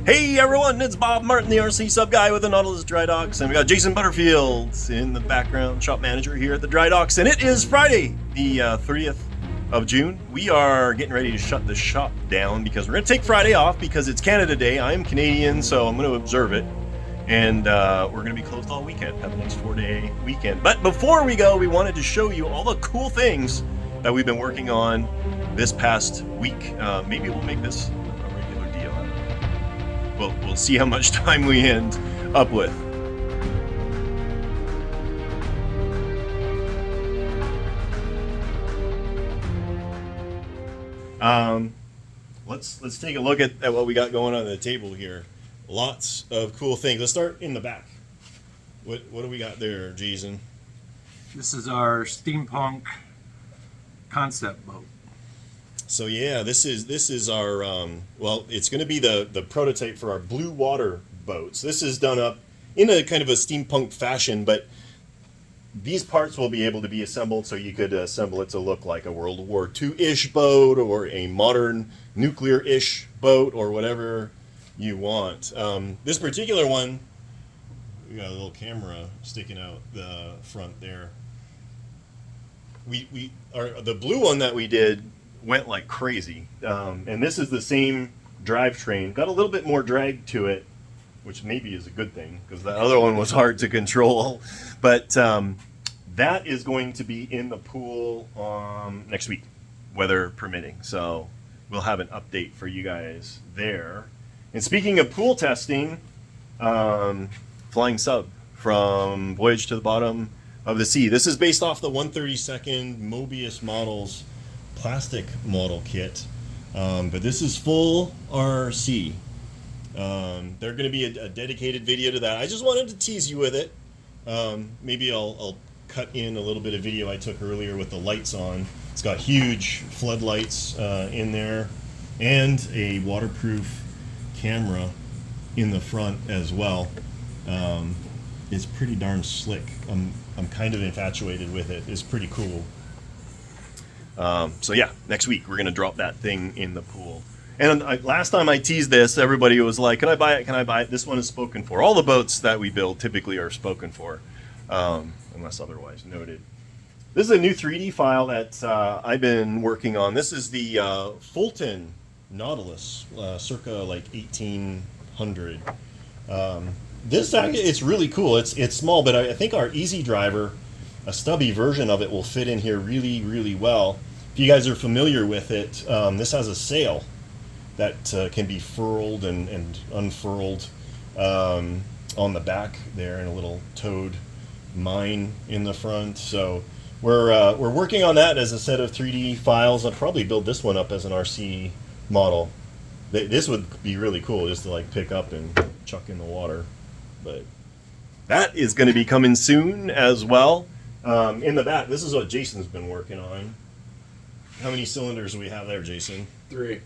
Hey everyone, it's Bob Martin, the RCSubGuy with the Nautilus Drydocks, and we got Jason Butterfield in the background, shop manager here at the Drydocks, and it is Friday, the 30th of June. We are getting ready to shut the shop down because we're going to take Friday off because it's Canada Day. I am Canadian, so I'm going to observe it, and we're going to be closed all weekend, have a nice 4-day weekend. But before we go, we wanted to show you all the cool things that we've been working on this past week. Maybe we'll make this a regular deal. We'll see how much time we end up with. Let's take a look at what we got going on the table here. Lots of cool things. Let's start in the back. What do we got there, Jason? This is our Steampunk concept boat. So yeah, this is our well, it's going to be the prototype for our blue water boats. This is done up in a kind of a steampunk fashion, but these parts will be able to be assembled so you could assemble it to look like a World War II-ish boat or a modern nuclear-ish boat or whatever you want. This particular one, we got a little camera sticking out the front there. The blue one that we did went like crazy, and this is the same drivetrain. Got a little bit more drag to it, which maybe is a good thing because the other one was hard to control. But that is going to be in the pool next week, weather permitting. So we'll have an update for you guys there. And speaking of pool testing, Flying Sub from Voyage to the Bottom of the Sea. This is based off the 1/32 Mobius Models plastic model kit, but this is full RC. There's going to be a dedicated video to that. I just wanted to tease you with it. Maybe I'll cut in a little bit of video I took earlier with the lights on. It's got huge floodlights in there and a waterproof camera in the front as well. It's pretty darn slick. I'm kind of infatuated with it. It's pretty cool. So yeah, next week we're going to drop that thing in the pool. And last time I teased this, everybody was like, can I buy it? Can I buy it? This one is spoken for. All the boats that we build typically are spoken for, unless otherwise noted. This is a new 3D file that I've been working on. This is the Fulton Nautilus, circa like 1800. This it's really cool. It's small, but I think our Easy Driver, a stubby version of it, will fit in here really, really well. If you guys are familiar with it, this has a sail that can be furled and unfurled on the back there, and a little towed mine in the front. So we're working on that as a set of 3D files. I'll probably build this one up as an RC model. This would be really cool just to like pick up and chuck in the water. But that is going to be coming soon as well. In the back, this is what Jason's been working on. How many cylinders do we have there, Jason? 3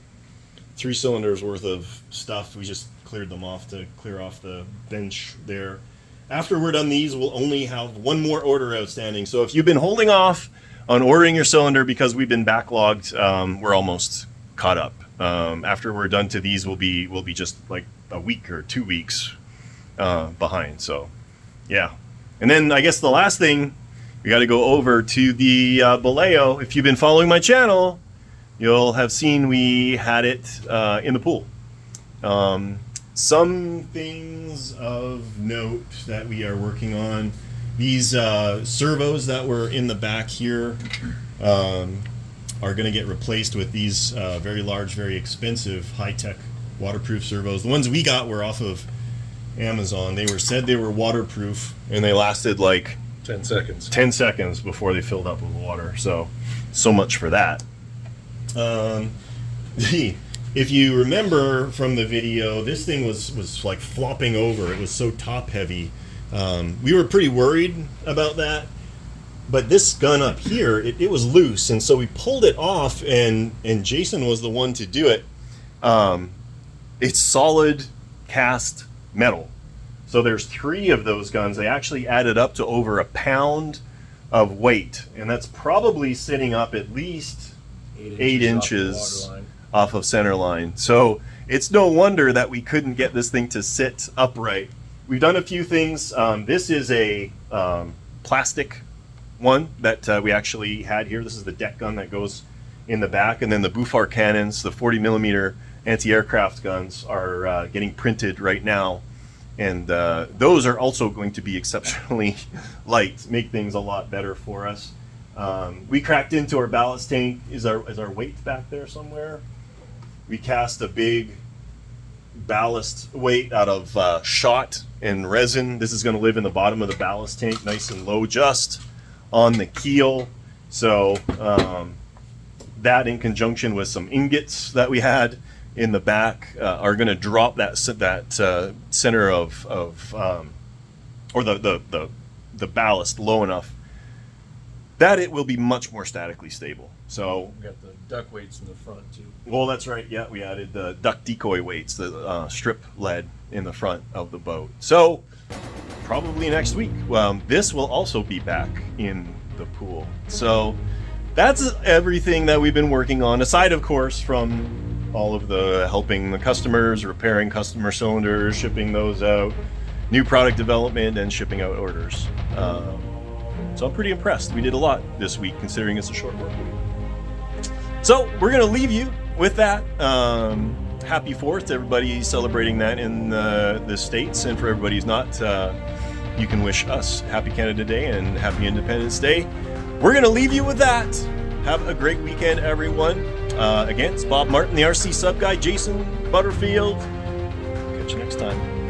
cylinders worth of stuff. We just cleared them off to clear off the bench there. After we're done these, we'll only have one more order outstanding. So if you've been holding off on ordering your cylinder because we've been backlogged, we're almost caught up. After we're done to these, we'll be just like a week or 2 weeks behind. So yeah. And then I guess the last thing, we got to go over to the Balleo. If you've been following my channel, you'll have seen we had it in the pool. Some things of note that we are working on. These servos that were in the back here are going to get replaced with these very large, very expensive, high-tech waterproof servos. The ones we got were off of Amazon. They said they were waterproof, and they lasted like 10 seconds. 10 seconds before they filled up with water. So much for that. If you remember from the video, this thing was like flopping over. It was so top heavy. We were pretty worried about that. But this gun up here, it was loose, and so we pulled it off, and Jason was the one to do it. It's solid cast metal. So there's 3 of those guns. They actually added up to over a pound of weight, and that's probably sitting up at least 8 inches off of center line. So it's no wonder that we couldn't get this thing to sit upright. We've done a few things. This is a plastic one that we actually had here. This is the deck gun that goes in the back, and then the Bufar cannons, the 40 millimeter anti-aircraft guns, are getting printed right now, and those are also going to be exceptionally light, make things a lot better for us. We cracked into our ballast tank. Is our weight back there somewhere? We cast a big ballast weight out of shot and resin. This is going to live in the bottom of the ballast tank, nice and low, just on the keel. So that, in conjunction with some ingots that we had in the back, are going to drop that center of or the ballast low enough that it will be much more statically stable. So We got the duck weights in the front too. well, that's right. Yeah, we added the duck decoy weights, the strip lead in the front of the boat. So probably next week, this will also be back in the pool. So that's everything that we've been working on, aside, of course, from all of the helping the customers, repairing customer cylinders, shipping those out, new product development, and shipping out orders. So I'm pretty impressed. We did a lot this week, considering it's a short work week. So we're going to leave you with that. Happy 4th to everybody celebrating that in the States, and for everybody who's not, you can wish us Happy Canada Day and Happy Independence Day. We're going to leave you with that. Have a great weekend, everyone. Again, it's Bob Martin, the RC Sub Guy, Jason Butterfield. Catch you next time.